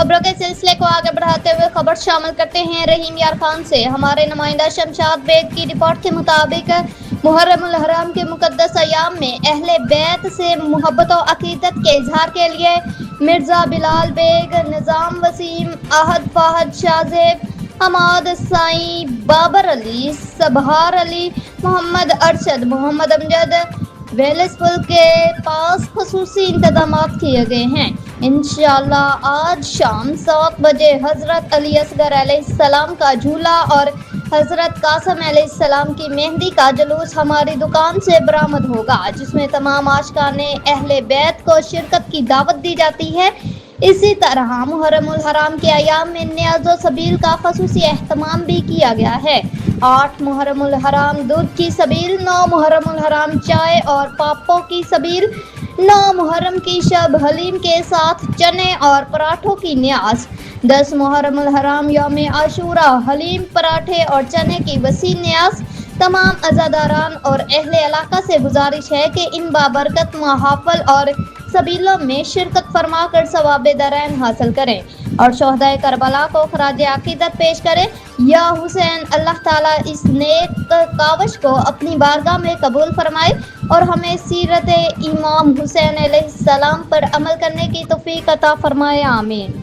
खबरों के सिलसिले को आगे बढ़ाते हुए खबर शामिल करते हैं रहीम यार खान से। हमारे नुमाइंदा शमशाद बेग की रिपोर्ट के मुताबिक मुहर्रम उल हराम के मुकद्दस अयाम में अहले बैत से मोहब्बत और अकीदत के इजहार के लिए मिर्जा बिलाल बेग, निजाम वसीम, आहद फाहद शाहजेब, हमाद साई, बाबर अली, सबहार अली, मोहम्मद अरशद, मोहम्मद अमजद वेलिस पुल के पास खसूसी इंतजामात किए गए हैं। इंशाअल्लाह आज शाम 7 बजे हज़रत अली असगर अलैहिस्सलाम का झूला और हज़रत कासिम अलैहिस्सलाम की मेहंदी का जुलूस हमारी दुकान से बरामद होगा, जिसमें तमाम आशिकाने अहले बैत को शिरकत की दावत दी जाती है। इसी तरह मुहर्रम उल हराम के अयाम में न्याज़ो सबील का खसूसी एहतमाम भी किया गया है। 8 मुहर्रम उल हराम दूध की सबील, 9 मुहर्रम उल हराम चाय और पापों की सबील, 9 मुहर्रम की शब हलीम के साथ चने और पराठों की न्याज, 10 मुहर्रम उल हराम यौम आशूरा हलीम, पराठे और चने की वसी न्याज। तमाम अज़ादारान और अहले इलाका से गुजारिश है कि इन बाबरकत महाफल और सबीलों में शिरकत फरमा कर सवाब दरैन हासिल करें और शोहदाए करबला को खराज अकीदत पेश करें। या हुसैन, अल्लाह ताला इस नेक कावश को अपनी बारगाह में कबूल फरमाए और हमें सीरत इमाम हुसैन अलैहिस्सलाम पर अमल करने की तौफीक अता फरमाए। आमीन।